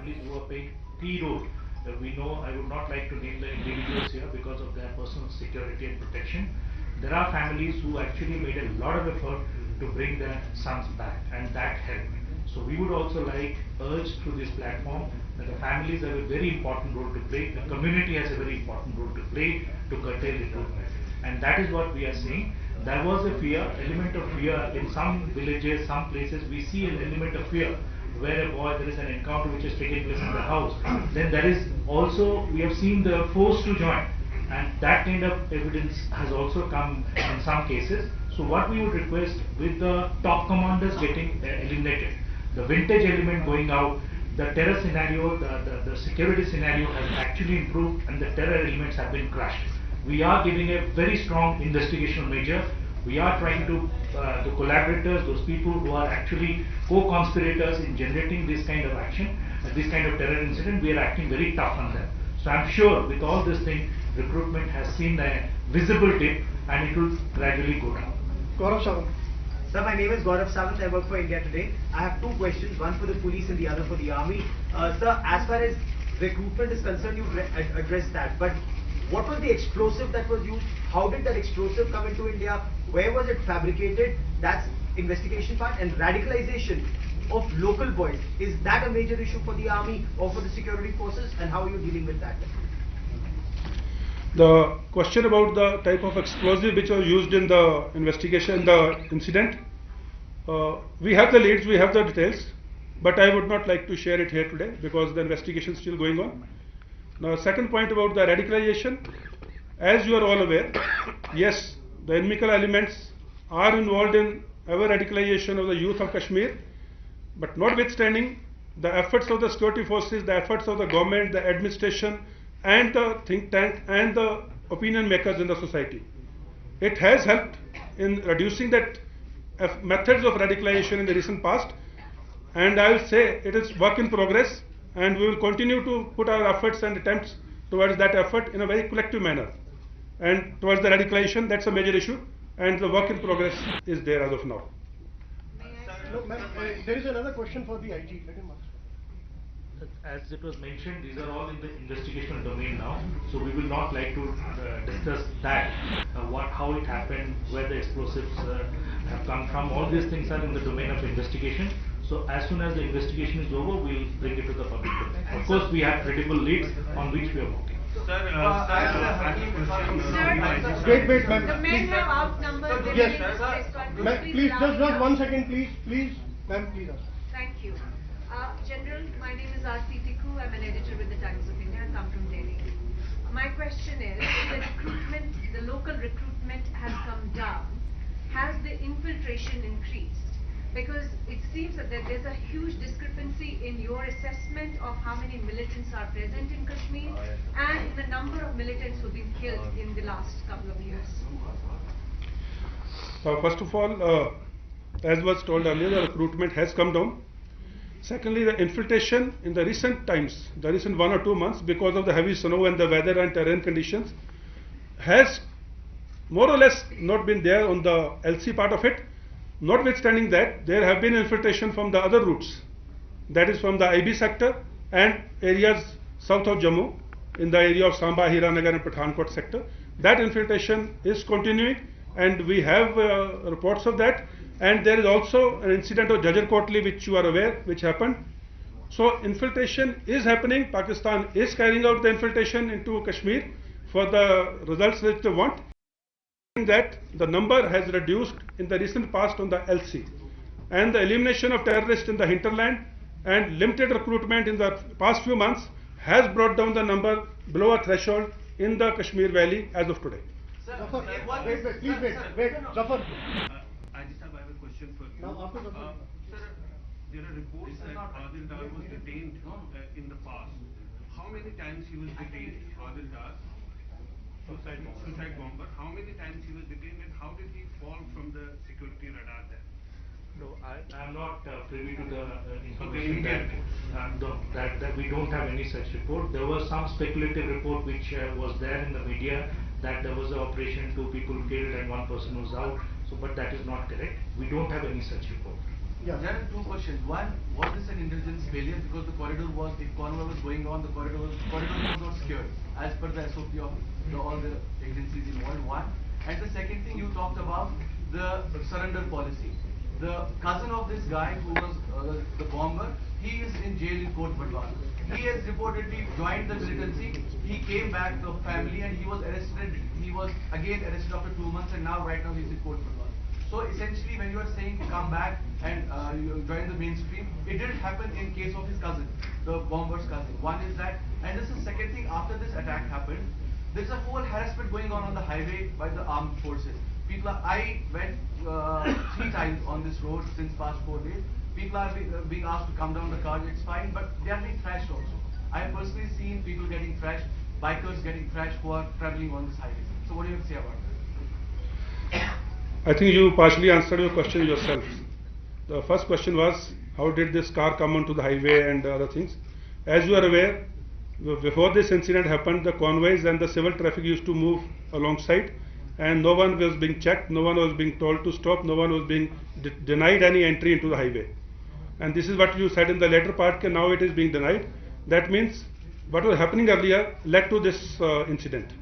families who are playing key role. We know, I would not like to name the individuals here because of their personal security and protection. There are families who actually made a lot of effort to bring their sons back, and that helped. So we would also like urge through this platform that the families have a very important role to play, the community has a very important role to play to curtail recruitment. And that is what we are seeing. There was a fear, element of fear in some villages, some places we see an element of fear where a boy, there is an encounter which has taken place in the house. Then there is also, we have seen the force to join, and that kind of evidence has also come in some cases. So what we would request, with the top commanders getting eliminated, the vintage element going out, the terror scenario, the security scenario has actually improved and the terror elements have been crushed. We are giving a very strong investigational measure. We are trying to, the collaborators, those people who are actually co-conspirators in generating this kind of action, this kind of terror incident, we are acting very tough on them. So I'm sure with all this thing, recruitment has seen a visible dip and it will gradually go down. Gaurav Sawant. Sir, my name is Gaurav Sawant. I work for India Today. I have two questions, one for the police and the other for the army. Sir, as far as recruitment is concerned, you addressed that. But what was the explosive that was used? How did that explosive come into India? Where was it fabricated? That's investigation part. And radicalization of local boys, is that a major issue for the army or for the security forces? And how are you dealing with that? The question about the type of explosive which was used in the investigation, the incident, we have the leads, we have the details, but I would not like to share it here today because the investigation is still going on. Now, second point about the radicalization, as you are all aware, yes, the inimical elements are involved in our radicalization of the youth of Kashmir, but notwithstanding the efforts of the security forces, the efforts of the government, the administration, and the think tank and the opinion makers in the society, it has helped in reducing that methods of radicalization in the recent past, and I will say it is work in progress, and we will continue to put our efforts and attempts towards that effort in a very collective manner. And towards the radicalization, that's a major issue, and the work in progress is there as of now. No, there is another question for the IG. Let him ask. As it was mentioned, these are all in the investigational domain now, so we will not like to discuss that, how it happened, where the explosives have come from. All these things are in the domain of investigation. So as soon as the investigation is over, we will bring it to the public domain. Of course, we have credible leads on which we are working. Wait, ma'am. The men have outnumbered women in this press conference. Please, just 1 second, please, ma'am, please ask. Thank you. General, my name is Aarti Tikku. I'm an editor with the Times of India. I come from Delhi. My question is, the recruitment, the local recruitment has come down. Has the infiltration increased? Because it seems that there's a huge discrepancy in your assessment of how many militants are present in Kashmir and the number of militants who've been killed in the last couple of years. First of all, as was told earlier, the recruitment has come down. Secondly, the infiltration in the recent times, the recent 1 or 2 months, because of the heavy snow and the weather and terrain conditions, has more or less not been there on the LC part of it. Notwithstanding that, there have been infiltration from the other routes, that is from the IB sector and areas south of Jammu, in the area of Samba, Hiranagar and Pathankot sector. That infiltration is continuing, and we have reports of that. And there is also an incident of Jajjar Kotli, which you are aware, which happened. So infiltration is happening. Pakistan is carrying out the infiltration into Kashmir for the results which they want. That the number has reduced in the recent past on the LC, and the elimination of terrorists in the hinterland and limited recruitment in the past few months has brought down the number below a threshold in the Kashmir Valley as of today. Zafar, wait, Zafar. I just have a question for you. Now, after Zafar. Sir, there are reports that Adil Dar was detained in the past. How many times he was detained, Adil Dar? Suicide bomber. How many times he was detained, and how did he fall from the security radar there? No, I am not privy to the information that we don't have any such report. There was some speculative report which was there in the media that there was an operation, 2 people killed and 1 person was out. So, but that is not correct. We don't have any such report. Yeah. There are two questions. One, was this an intelligence failure because the convoy was going on, the corridor was not secured as per the SOP of all the agencies involved? One. And the second thing, you talked about the surrender policy. The cousin of this guy who was the bomber, he is in jail in Cote Badwal. He has reportedly joined the militancy. He came back to family and he was arrested. He was again arrested after 2 months, and now right now he's in Cote Badwal. So essentially, when you are saying come back and you join the mainstream, it didn't happen in case of his cousin, the bomber's cousin. One is that, and this is the second thing. After this attack happened, there's a whole harassment going on the highway by the armed forces. I went 3 times on this road since past 4 days. People are being asked to come down the car, it's fine, but they are being thrashed also. I have personally seen people getting thrashed, bikers getting thrashed who are traveling on this highway. So what do you have to say about that? I think you partially answered your question yourself. The first question was, how did this car come onto the highway and other things? As you are aware, before this incident happened, the convoys and the civil traffic used to move alongside, and no one was being checked, no one was being told to stop, no one was being denied any entry into the highway. And this is what you said in the later part, that now it is being denied. That means what was happening earlier led to this incident.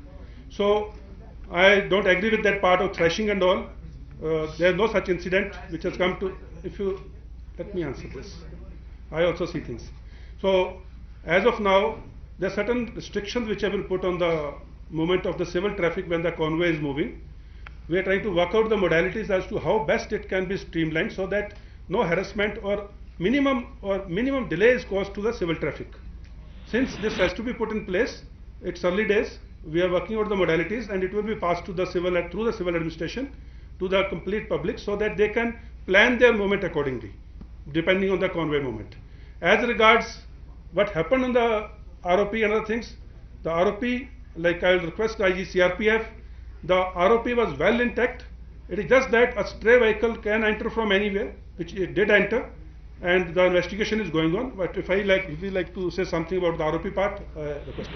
So I don't agree with that part of thrashing and all. There is no such incident which has come to. If you let me answer this, I also see things. So as of now, there are certain restrictions which I will put on the movement of the civil traffic when the convoy is moving. We are trying to work out the modalities as to how best it can be streamlined so that no harassment or minimum delay is caused to the civil traffic. Since this has to be put in place, it's early days. We are working out the modalities, and it will be passed to the through the civil administration to the complete public so that they can plan their movement accordingly, depending on the convoy movement. As regards what happened on the ROP and other things, the ROP, like I will request IG CRPF, the ROP was well intact. It is just that a stray vehicle can enter from anywhere, which it did enter, and the investigation is going on. But if you like to say something about the ROP part, request.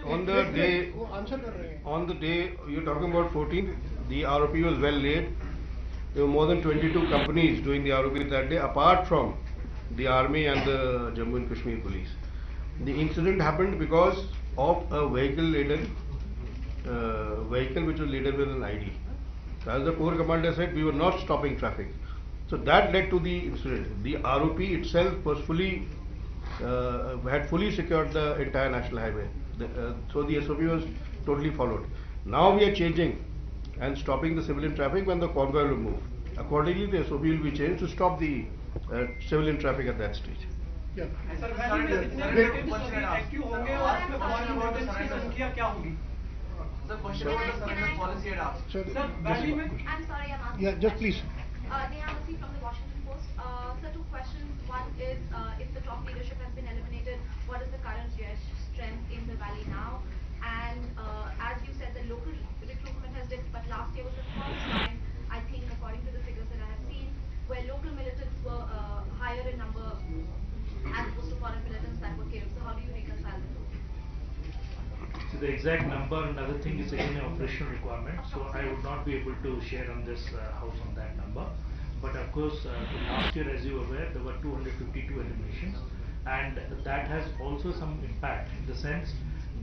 On the day you're talking about 14th, the ROP was well laid. There were more than 22 companies doing the ROP that day, apart from the army and the Jammu and Kashmir police. The incident happened because of a vehicle which was laden with an ID. So as the Corps Commander said, we were not stopping traffic. So that led to the incident. The ROP itself was had fully secured the entire national highway. So the SOP was totally followed. Now we are changing and stopping the civilian traffic when the convoy will move. Accordingly, the SOP will be changed to stop the civilian traffic at that stage. Yeah. The question about the surrender policy had asked. Sir, I'm sorry, I'm asking. Yeah, just please. Neha Masi from the Washington Post. Sir, 2 questions. One is, if the top leadership has been eliminated, what is the current strength in the valley now? And as you said, the local recruitment has dipped, but last year was the first time, I think, according to the figures that I have seen, where local militants were higher in number as opposed to foreign militants that were killed. So how do you reconcile the two? So the exact number and other thing is again an operational requirement, so I would not be able to share on this house on that number. But of course, last year, as you are aware, there were 252 eliminations, and that has also some impact in the sense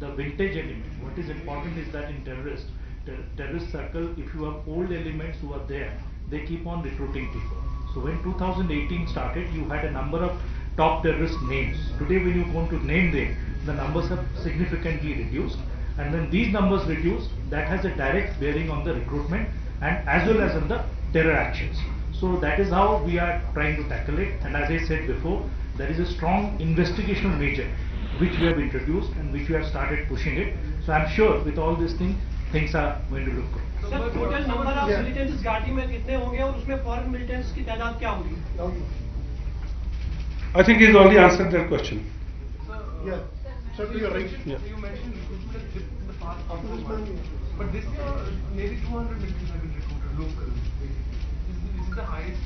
the vintage element. What is important is that in terrorist circle, if you have old elements who are there, they keep on recruiting people. So when 2018 started, you had a number of top terrorist names. Today, when you go to name them, the numbers have significantly reduced, and when these numbers reduce, that has a direct bearing on the recruitment and as well as on the terror actions. So that is how we are trying to tackle it, and as I said before, there is a strong investigational nature which we have introduced and which we have started pushing it. So I am sure with all these things are going to look good. Sir, total number of militants इस घाटी में कितने होंगे और उसमें foreign militants की तादाद क्या होगी? I think he's already answered that question. Yeah. Sir, to your right. Yeah. You mentioned recruitment has dipped in the past after this month, but this year maybe 200 militants have been recruited local. This is the highest.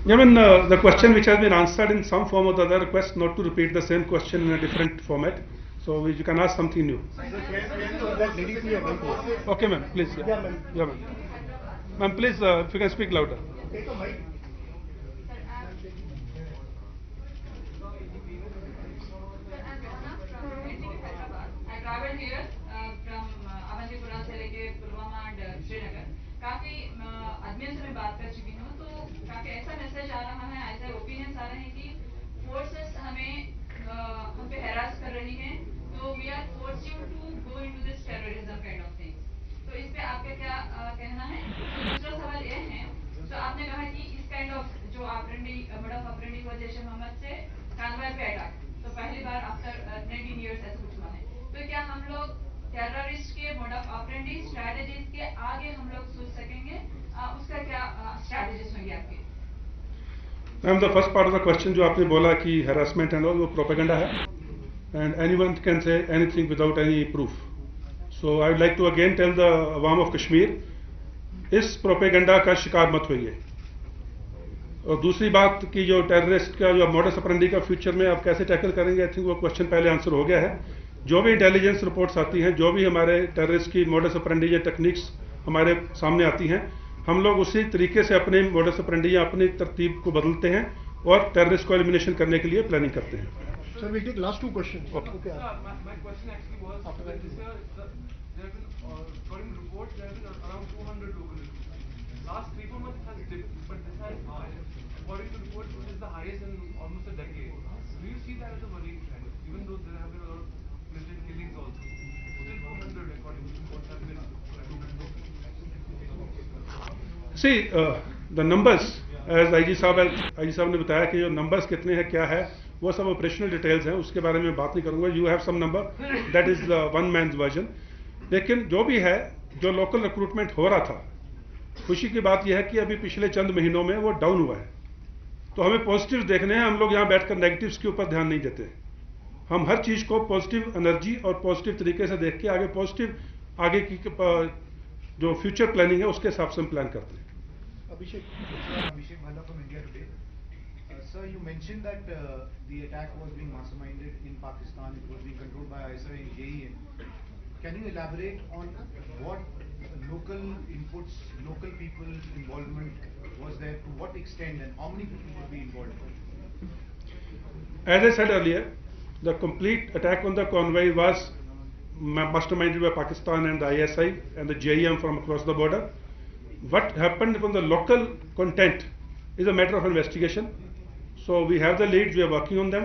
Yeah, the question which has been answered in some form or the other, request not to repeat the same question in a different format. So you can ask something new. Okay, ma'am, please. Yeah, ma'am. Ma'am, please, if you can speak louder. Take a mic. Audience में बात कर चुकी हूँ, तो काफी ऐसा message आ रहा है, ऐसे ओपिनियंस आ रहे हैं कि फोर्सेस हम पे हैरास कर रही हैं, तो we are forcing to go into this terrorism kind of things. तो इस पे आपका क्या कहना है? तो दूसरा सवाल ये है, तो आपने कहा कि इस काइंड ऑफ जो मोड ऑफ ऑपरेंडी हुआ जैश ए मोहम्मद से कानवाय पे अटैक, तो पहली बार आफ्टर 19 इयर्स ऐसा कुछ हुआ है। तो क्या हम लोग टेररिस्ट के मोड ऑफ ऑपरेंडी स्ट्रैटेजीज के आगे हम लोग सोच सकेंगे? उसका क्या स्ट्रैटेजीज होंगे आपके? Ma'am, the first part of the question जो आपने बोला कि हैरासमेंट एंड ऑल, वो प्रोपेगेंडा है, and anyone can say anything without any proof. So I would like to again tell the अवाम ऑफ कश्मीर, इस प्रोपेगेंडा का शिकार मत होइए। और दूसरी बात कि जो टेररिस्ट का जो मॉडस ऑपरेंडी का फ्यूचर में आप कैसे टैकल करेंगे, आई थिंक वो क्वेश्चन पहले आंसर हो गया है। जो भी इंटेलिजेंस रिपोर्ट्स आती हैं, जो भी हमारे टेररिस्ट की मॉडस ऑपरेंडी या टेक्निक्स हमारे सामने आती हैं, हम लोग उसी तरीके से अपने मॉडस ऑपरेंडी या अपनी तरतीब को बदलते हैं और टेररिस्ट को एलिमिनेशन करने के लिए प्लानिंग करते हैं। Sir, we'll take last 2 questions. Okay. My question actually was, there have been, according to reports, there have been around 200 local recruits. Last 3-4 months it has dipped, but this has, according to reports, this is the highest in almost a decade. Do you see that as a worrying trend? Even though there have been a lot of militant killings also, still 200 according to reports have been recruited. See, the numbers, as IG साहब ने बताया कि जो numbers कितने हैं, क्या है, वो सब ऑपरेशनल डिटेल्स हैं, उसके बारे में बात नहीं करूंगा। You have some number, that is the one man's version. लेकिन जो भी है, जो लोकल रिक्रूटमेंट हो रहा था, खुशी की बात यह है कि अभी पिछले चंद महीनों में वो डाउन हुआ है। तो हमें पॉजिटिव्स देखने हैं, हम लोग यहाँ बैठकर नेगेटिव्स के ऊपर ध्यान नहीं देते। हम हर चीज़ को पॉजिटिव एनर्जी और पॉजिटिव तरीके से देख के आगे पॉजिटिव आगे की जो फ्यूचर प्लानिंग है उसके हिसाब से हम प्लान करते हैं। Abhishek Bhalla from India Today. Sir, you mentioned that the attack was being masterminded in Pakistan. It was being controlled by ISA and JEM. Can you elaborate on what local inputs, local people's involvement was there, to what extent, and how many people would be involved? As I said earlier, the complete attack on the convoy was masterminded by Pakistan and the ISI and the JEM from across the border. What happened from the local content is a matter of investigation. So we have the leads, we are working on them,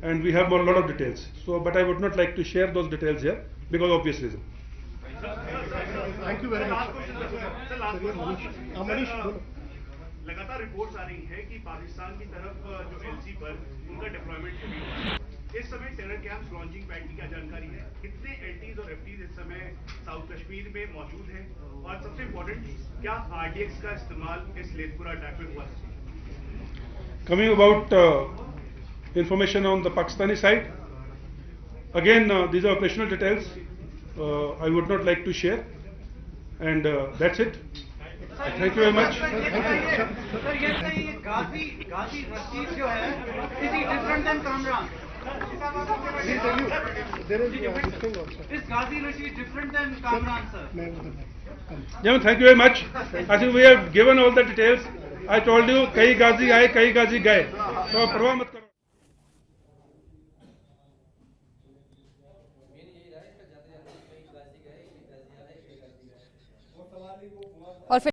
and we have a lot of details. So, but I would not like to share those details here because of obvious reason. Thank you very much. Manish, लगातार reports आ रही है कि पाकिस्तान की तरफ जो LC पर उनका deployment heavy हुआ है। इस समय टेरर कैंप्स लॉन्चिंग पैड की क्या जानकारी है? कितने एलटीज और एफटीज इस समय साउथ कश्मीर में मौजूद हैं? और सबसे इम्पोर्टेंट, क्या आरडीएक्स का इस्तेमाल इस लेथपुरा अटैक में हुआ है? Coming about information on the Pakistani side, again these are operational details. I would not like to share, and that's it. Thank you very much. Sir, ये Ghazi Rashid जो है, is he different than Kamran? There is this thing also. Is Ghazi Rashid different than Kamran, sir? Gentlemen, thank you very much. I think we have given all the details. I told you, कई गाजी आए, कई गाजी गए, तो परवाह मत करो।